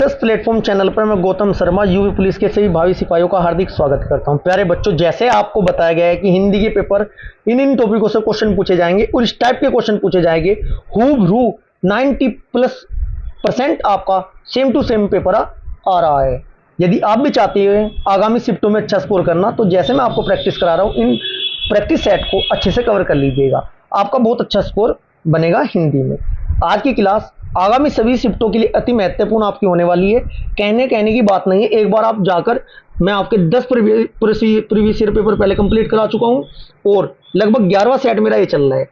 Success platform channel पर मैं Gautam Sharma UP police के सभी भावी सिपाहियों का हार्दिक स्वागत करता हूं। प्यारे बच्चों, जैसे आपको बताया गया है कि हिंदी के पेपर इन टॉपिकों से क्वेश्चन पूछे जाएंगे और इस टाइप के क्वेश्चन पूछे जाएंगे हूबहू 90+% आपका सेम टू सेम पेपर आ रहा है। यदि आप भी चाहते हैं आगामी शिफ्टों में अच्छा स्कोर करना, तो जैसे मैं आपको प्रैक्टिस करा रहा हूँ, इन प्रैक्टिस सेट को अच्छे से कवर कर लीजिएगा, आपका बहुत अच्छा स्कोर बनेगा हिंदी में। आज की क्लास आगामी सभी शिफ्टों के लिए अति महत्वपूर्ण आपकी होने वाली है। कहने की बात नहीं है, एक बार आप जाकर, मैं आपके 10 प्रीवियस ईयर पेपर पहले कंप्लीट करा चुका हूं और लगभग 11वां सेट मेरा ये चल रहा है।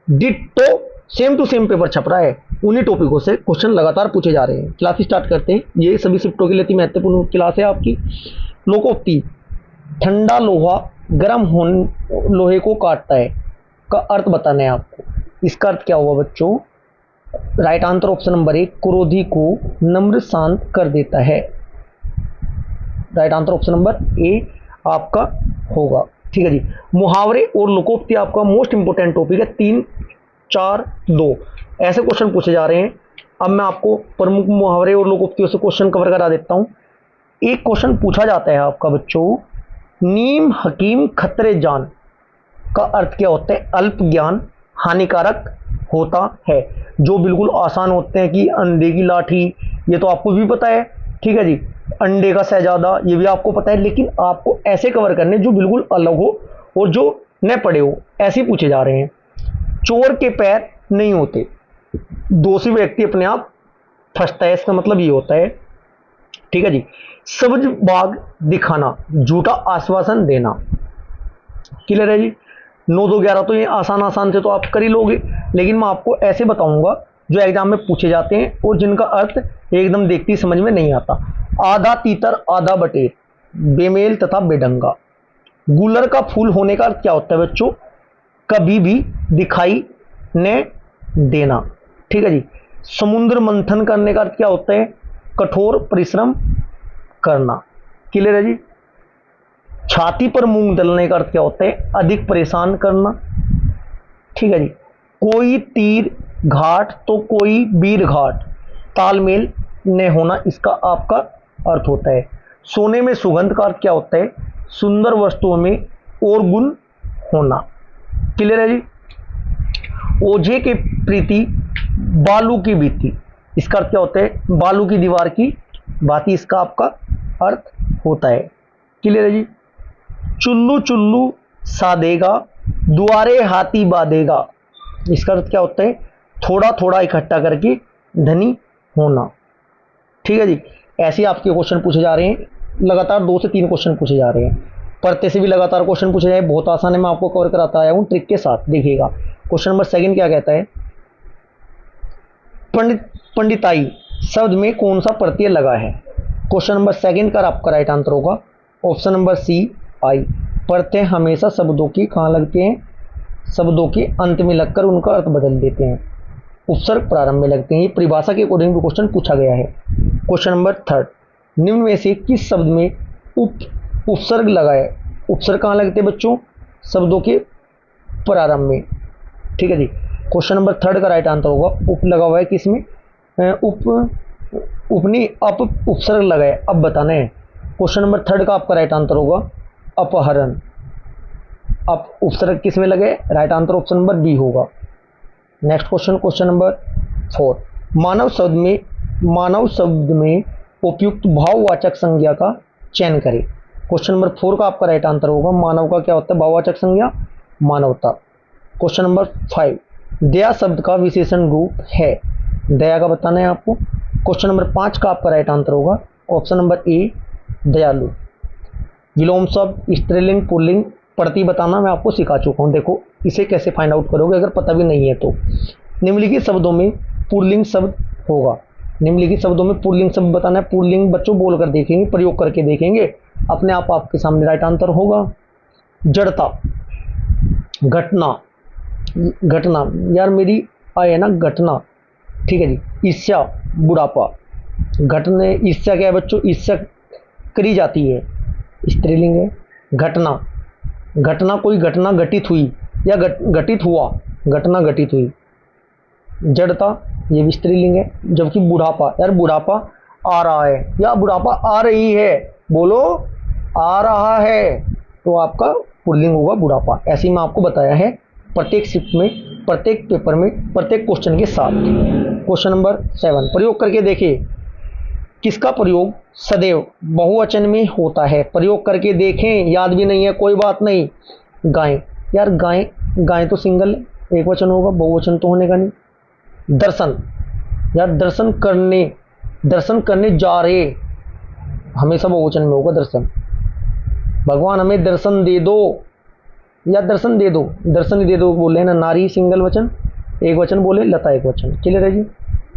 Ditto same to same paper छप रहा है, उन्हीं टॉपिकों से क्वेश्चन लगातार पूछे जा रहे हैं। क्लास स्टार्ट करते हैं। ये सभी शिफ्टों के लिए अति महत्वपूर्ण क्लास है आपकी। लोकोक्ति, ठंडा लोहा गर्म लोहे को काटता है का अर्थ बताना है आपको। इसका अर्थ क्या हुआ बच्चों? राइट आंसर ऑप्शन नंबर 1, क्रोधी को नम्र शांत कर देता है। Right answer option number A आपका होगा। ठीक है जी। मुहावरे और लोकोक्ति आपका मोस्ट इंपोर्टेंट टॉपिक है। 3, 4, 2 ऐसे क्वेश्चन पूछे जा रहे हैं। अब मैं आपको प्रमुख मुहावरे और लोकोक्तियों से क्वेश्चन कवर करा देता हूं। एक क्वेश्चन पूछा जाता है आपका बच्चों, नीम हकीम खतरे जान का अर्थ क्या होता है? अल्प ज्ञान हानिकारक होता है। जो बिल्कुल आसान होते हैं कि अंडे की लाठी, ये तो आपको भी पता है। ठीक है जी। अंडे का शहजादा, ये भी आपको पता है। लेकिन आपको ऐसे कवर करने जो बिल्कुल अलग हो और जो न पड़े हो, ऐसे पूछे जा रहे हैं। चोर के पैर नहीं होते, दोषी व्यक्ति अपने आप फंसता है, इसका मतलब ये होता है। ठीक है जी। सब्ज बाग दिखाना, झूठा आश्वासन देना। क्लियर है जी। 9, 2, 11 तो ये आसान से तो आप कर ही लोगे, लेकिन मैं आपको ऐसे बताऊंगा जो एग्जाम में पूछे जाते हैं और जिनका अर्थ एकदम देखते ही समझ में नहीं आता। आधा तीतर आधा बटेर, बेमेल तथा बेढंगा। गुलर का फूल होने का अर्थ क्या होता है बच्चों? कभी भी दिखाई न देना। ठीक है जी। समुद्र मंथन करने का अर्थ क्या होता है? कठोर परिश्रम करना। क्लियर है जी। छाती पर मूंग दलने का अर्थ क्या होता है? अधिक परेशान करना। ठीक है जी। कोई तीर घाट तो कोई वीर घाट, तालमेल न होना, इसका आपका अर्थ होता है। सोने में सुगंध का अर्थ क्या होता है? सुंदर वस्तुओं में और गुण होना। क्लियर है जी। ओझे के प्रीति बालू की बीती, इसका अर्थ क्या होता है? बालू की दीवार की बाती, इसका आपका अर्थ होता है। क्लियर है जी। चुल्लू चुल्लू साधेगा, दुआरे हाथी बांधेगा, इसका अर्थ क्या होता है? थोड़ा थोड़ा इकट्ठा करके धनी होना। ठीक है जी। ऐसे आपके क्वेश्चन पूछे जा रहे हैं। लगातार 2 से 3 क्वेश्चन पूछे जा रहे हैं। पढ़ते से भी लगातार क्वेश्चन पूछे जाए, बहुत आसान है, मैं आपको कवर कराता आया हूं ट्रिक के साथ। देखिएगा क्वेश्चन नंबर 2 क्या कहता है? पंडिताई शब्द में कौन सा प्रत्यय लगा है? क्वेश्चन नंबर 2 का आपका राइट आंसर होगा ऑप्शन नंबर सी, आई। प्रत्यय हमेशा शब्दों की कहां लगते हैं? शब्दों के अंत में लगकर उनका अर्थ बदल देते हैं। उपसर्ग प्रारंभ में लगते हैं। ये परिभाषा के अकॉर्डिंग भी क्वेश्चन पूछा गया है। क्वेश्चन नंबर 3, निम्न में से किस शब्द में उपसर्ग लगा है? उपसर्ग कहां लगते हैं बच्चों? शब्दों के प्रारंभ में। ठीक है जी। क्वेश्चन नंबर 3 का राइट आंसर होगा उप लगा हुआ है किसमें? उपनी अप उपसर्ग लगा है, अब बताना है। क्वेश्चन नंबर 3 का आपका राइट आंसर होगा अपहरण। अब उपसर्ग किस में लगे? Right answer option number B होगा। नेक्स्ट क्वेश्चन, क्वेश्चन नंबर 4, मानव शब्द में उपयुक्त भाववाचक संज्ञा का चयन करें। क्वेश्चन नंबर 4 का आपका राइट आंसर होगा मानव का क्या होता है? भाववाचक संज्ञा मानवता। क्वेश्चन नंबर 5, दया शब्द का विशेषण रूप है, दया का बताना है आपको। क्वेश्चन नंबर 5 का आपका राइट आंसर होगा ऑप्शन नंबर ए, दयालु। विलोम शब्द, स्त्रीलिंग, पुल्लिंग, प्रति बताना मैं आपको सिखा चुका हूं। देखो इसे कैसे फाइंड आउट करोगे अगर पता भी नहीं है तो। निम्नलिखित शब्दों में पुल्लिंग शब्द होगा। निम्नलिखित शब्दों में पुल्लिंग शब्द बताना है। पुल्लिंग बच्चों बोल कर देखेंगे, प्रयोग करके देखेंगे, अपने आप आपके सामने राइट आंसर होगा। जड़ता, घटना, घटना यार मेरी आए है ना, घटना। ठीक है जी। ईर्ष्या, बुढ़ापा। घटने, ईर्ष्या क्या है बच्चों? ईर्ष्या करी जाती है, स्त्रीलिंग है। घटना, घटना कोई घटना घटित हुई या घटित हुआ, घटना घटित हुई। जड़ता ये भी स्त्रीलिंग है। जबकि बुढ़ापा, यार बुढ़ापा आ रहा है या बुढ़ापा आ रही है, बोलो आ रहा है, तो आपका पुल्लिंग होगा बुढ़ापा। ऐसे ही मैं आपको बताया है प्रत्येक शिफ्ट में, प्रत्येक पेपर में, प्रत्येक क्वेश्चन के साथ। क्वेश्चन नंबर 7 प्रयोग करके देखिए, किसका प्रयोग सदैव बहुवचन में होता है? प्रयोग करके देखें, याद भी नहीं है कोई बात नहीं। गाय, यार गाय, गाय तो सिंगल एक वचन होगा, बहुवचन तो होने का नहीं। दर्शन, यार दर्शन करने, दर्शन करने जा रहे, हमेशा बहुवचन में होगा दर्शन। भगवान हमें दर्शन दे दो, या दर्शन दे दो, दर्शन ही दे दो बोले ना। नारी सिंगल वचन, एक वचन बोले, लता एक वचन। क्लियर है जी।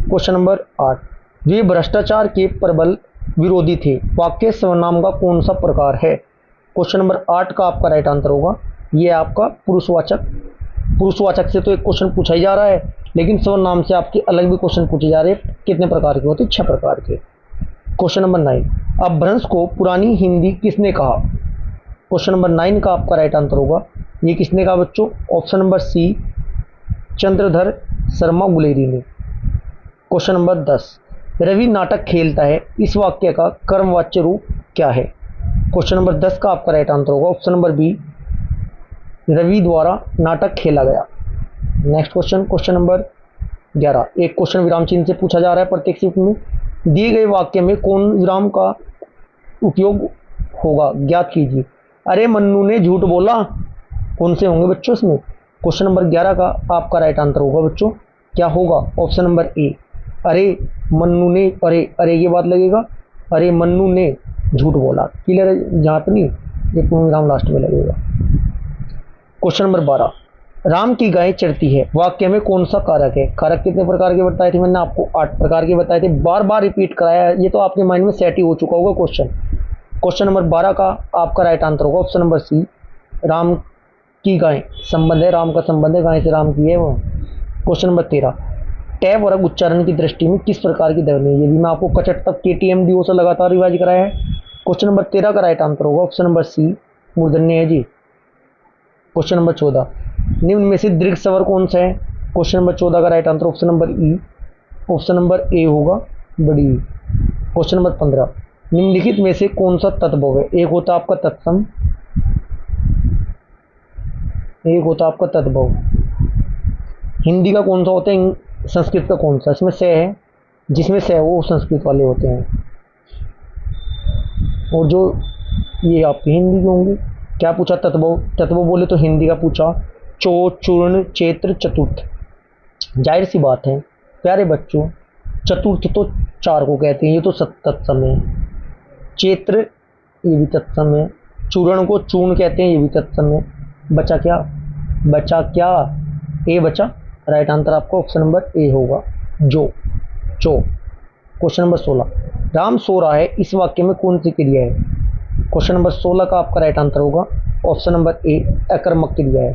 क्वेश्चन नंबर 8 वे भ्रष्टाचार के प्रबल विरोधी थे, वाक्य सर्वनाम का कौन सा प्रकार है? क्वेश्चन नंबर 8 का आपका राइट आंसर होगा ये आपका पुरुषवाचक। पुरुषवाचक से तो एक क्वेश्चन पूछा ही जा रहा है, लेकिन सर्वनाम से आपके अलग भी क्वेश्चन पूछे जा रहे हैं। कितने प्रकार के होते? 6 प्रकार के। क्वेश्चन नंबर 9 अपभ्रंश को पुरानी हिंदी किसने कहा? क्वेश्चन नंबर 9 का आपका राइट आंसर होगा ये किसने कहा बच्चों? Option number C, Chandradhar Sharma Guleri ने। क्वेश्चन नंबर 10 रवि नाटक खेलता है, इस वाक्य का कर्मवाच्य रूप क्या है? क्वेश्चन नंबर 10 का आपका राइट आंसर होगा ऑप्शन नंबर बी, रवि द्वारा नाटक खेला गया। नेक्स्ट क्वेश्चन, क्वेश्चन नंबर 11 एक क्वेश्चन विराम चिन्ह से पूछा जा रहा है प्रत्येक शिफ्ट में। दिए गए वाक्य में कौन विराम का उपयोग होगा, ज्ञात कीजिए। अरे मन्नू ने झूठ बोला, कौन से होंगे बच्चों इसमें? क्वेश्चन नंबर 11 का आपका राइट आंसर होगा बच्चों क्या होगा? ऑप्शन नंबर ए, अरे मन्नू ने, अरे अरे ये बात लगेगा, अरे मन्नू ने झूठ बोला। क्लियर है? जहाँ पे नहीं, ये पूर्ण विराम लास्ट में लगेगा। क्वेश्चन नंबर 12 राम की गाय चरती है, वाक्य में कौन सा कारक है? कारक कितने प्रकार के बताए थे मैंने आपको? 8 प्रकार के बताए थे, बार बार रिपीट कराया है, ये तो आपके माइंड में सेट ही हो चुका होगा क्वेश्चन। क्वेश्चन नंबर 12 का आपका राइट आंसर होगा ऑप्शन नंबर सी, राम की गाय, संबंध है, राम का संबंध है, गाय से राम की है वो। क्वेश्चन नंबर 13 टैब वर्ग उच्चारण की दृष्टि में किस प्रकार की ध्वनि है? ये भी मैं आपको कचट तक KTMDO से लगातार रिवाइज कराया है। क्वेश्चन नंबर 13 का राइट आंसर होगा ऑप्शन नंबर सी, मूर्धन्य है जी। क्वेश्चन नंबर 14 निम्न में से दीर्घ स्वर कौन सा है? क्वेश्चन नंबर 14 का right answer option number E, option number A होगा बड़ी। क्वेश्चन नंबर 15 निम्नलिखित में से कौन सा तद्भव है? एक होता आपका तत्सम, एक होता आपका तद्भव। हिंदी का कौन सा होता है, संस्कृत का कौन सा? इसमें से है, जिसमें से है वो संस्कृत वाले होते हैं, और जो ये आपकी हिंदी के होंगे। क्या पूछा? तत्व, तत्व बोले तो हिंदी का पूछा, चो, चूर्ण, चैत्र, चतुर्थ। जाहिर सी बात है प्यारे बच्चों, चतुर्थ तो 4 को कहते हैं, ये तो तत्सम है। चैत्र ये भी तत्सम है, चूर्ण को चूर्ण कहते हैं, ये भी तत्सम है। बचा क्या? बचा क्या? ए बचा। राइट आंसर आपका ऑप्शन नंबर ए होगा, जो, चो। क्वेश्चन नंबर 16 राम सो रहा है, इस वाक्य में कौन सी क्रिया है? क्वेश्चन नंबर 16 का आपका राइट आंसर होगा ऑप्शन नंबर ए, अकर्मक क्रिया है।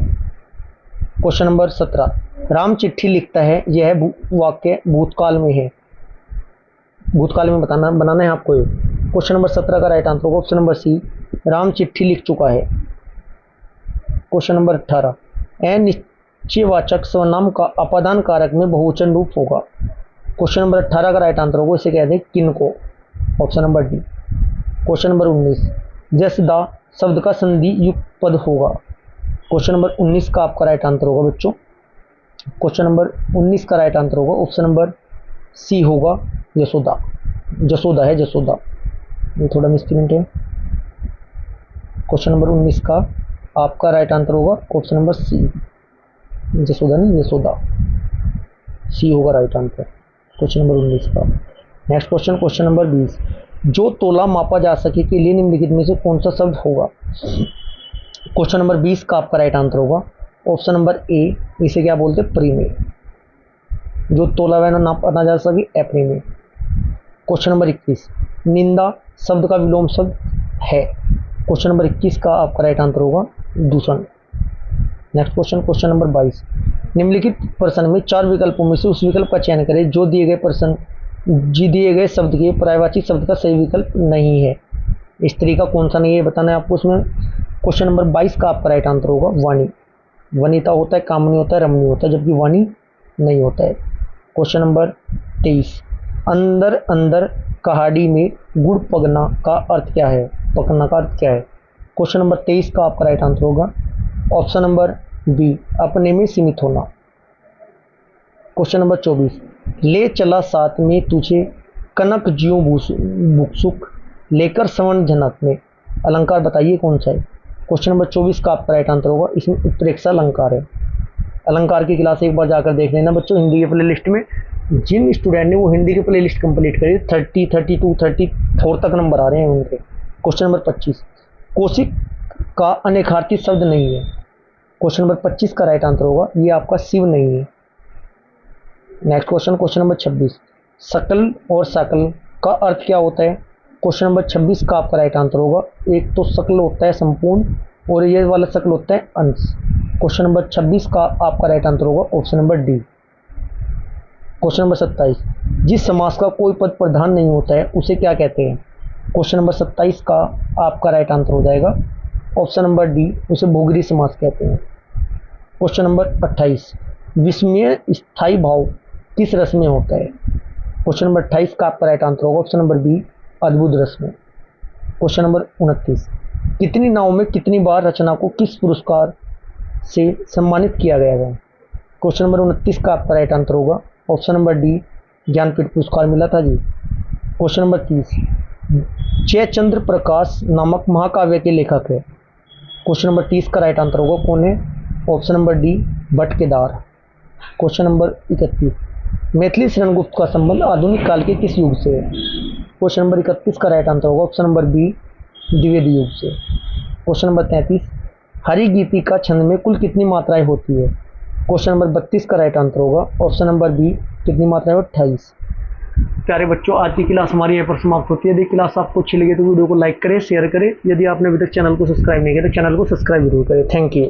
क्वेश्चन नंबर 17 राम चिट्ठी लिखता है, यह वाक्य भूतकाल में है, भूतकाल में बनाना है आपको। क्वेश्चन नंबर 17 का राइट आंसर होगा ऑप्शन नंबर सी, राम चिट्ठी लिख चुका है। क्वेश्चन नंबर 18 अनिश्चयवाचक सर्वनाम का अपादान कारक में बहुवचन रूप होगा। क्वेश्चन नंबर 18 का राइट आंसर होगा, इसे कहते हैं किनको, option number D. Question number 19 जसदा शब्द का संधि युक्त पद होगा। क्वेश्चन नंबर 19 का आपका राइट आंसर होगा बच्चों, क्वेश्चन नंबर 19 का राइट आंसर होगा ऑप्शन नंबर सी होगा, यशोदा। जसोदा है, जसोदा, ये थोड़ा मिसप्रिंट है। क्वेश्चन नंबर 19 का आपका राइट आंसर होगा ऑप्शन नंबर सी, जसोदा नहीं यशोदा, सी होगा राइट आंसर क्वेश्चन नंबर 19 का। नेक्स्ट क्वेश्चन, क्वेश्चन नंबर 20 जो तोला मापा जा सके के लिए निम्नलिखित में से कौन सा शब्द होगा? क्वेश्चन नंबर 20 का आपका राइट आंसर होगा ऑप्शन नंबर ए, इसे क्या बोलते हैं? परिमेय। जो तोला वैना नापा जा सके, अपरिमेय। क्वेश्चन नंबर 21 निंदा शब्द का विलोम शब्द है। क्वेश्चन नंबर 21 का आपका राइट आंसर होगा दूषण। नेक्स्ट क्वेश्चन, क्वेश्चन नंबर 22 निम्नलिखित प्रश्न में 4 विकल्पों में से उस विकल्प का चयन करें जो दिए गए प्रश्न दिए गए शब्द के पर्यायवाची शब्द का सही विकल्प नहीं है। स्त्री का कौन सा नहीं है बताना है आपको उसमें। क्वेश्चन नंबर 22 का आपका राइट आंसर होगा वाणी। वनिता होता है, कामनी होता है, रमणी होता है, जबकि वाणी नहीं होता है। क्वेश्चन नंबर 23 अंदर अंदर कहाड़ी में गुड़ पगना का अर्थ क्या है? पकना का अर्थ क्या है? क्वेश्चन नंबर 23 का आपका राइट आंसर होगा ऑप्शन नंबर बी, अपने में सीमित होना। क्वेश्चन नंबर 24, ले चला साथ में तुझे कनक ज्यों बुकसुक लेकर सवन जनक में, अलंकार बताइए कौन सा है? क्वेश्चन नंबर 24 का आपका राइट आंसर होगा, इसमें उत्प्रेक्षा अलंकार है। अलंकार की क्लास एक बार जाकर देख लेना बच्चों हिंदी के प्ले लिस्ट में। जिन स्टूडेंट ने वो हिंदी की प्ले लिस्ट कंप्लीट करी 30, 32, 34 तक नंबर आ रहे हैं उनके। क्वेश्चन नंबर 25, कौशिक का अनेकार्थी शब्द नहीं है। क्वेश्चन नंबर 25 का राइट आंसर होगा, ये आपका शिव नहीं है। नेक्स्ट क्वेश्चन, क्वेश्चन नंबर 26, सकल और सकल का अर्थ क्या होता है? क्वेश्चन नंबर 26 का आपका राइट आंसर होगा, एक तो सकल होता है संपूर्ण और ये वाला सकल होता है अंश। क्वेश्चन नंबर 26 का आपका राइट आंसर होगा option number D. Question number 27, जिस समास का कोई पद प्रधान नहीं होता है उसे क्या कहते हैं? क्वेश्चन नंबर 27 का आपका राइट आंसर हो जाएगा ऑप्शन नंबर डी, उसे भूगरी समास कहते हैं। क्वेश्चन नंबर 28, विस्मय स्थायी भाव किस रस में होता है? क्वेश्चन नंबर 28 का आपका राइट आंसर होगा ऑप्शन नंबर बी, अद्भुत रस में। क्वेश्चन नंबर 29, कितनी नाव में कितनी बार रचना को किस पुरस्कार से सम्मानित किया गया है? क्वेश्चन नंबर 29 का आपका राइट आंसर होगा ऑप्शन नंबर डी, ज्ञानपीठ पुरस्कार मिला था जी। क्वेश्चन नंबर 30, जयचंद्र प्रकाश नामक महाकाव्य के लेखक है। क्वेश्चन नंबर 30 का राइट आंसर होगा कौन है? Option number D, Bhatt Kedar. Question number 31, Maithili Sharan Gupt का संबंध आधुनिक काल के किस युग से है? क्वेश्चन नंबर 31 का राइट आंसर होगा ऑप्शन नंबर बी, द्विवेदी युग से। क्वेश्चन नंबर 33, हरिगीति का छंद में कुल कितनी मात्राएं होती है? क्वेश्चन नंबर 32 का राइट आंसर होगा ऑप्शन नंबर बी, कितनी मात्राएं? 28। प्यारे बच्चों, आज की क्लास हमारी यहाँ पर समाप्त होती है। यदि क्लास आपको अच्छी लगे तो वीडियो को लाइक करें, शेयर करें। यदि आपने अभी तक चैनल को सब्सक्राइब नहीं किया तो चैनल को सब्सक्राइब जरूर करें। Thank you.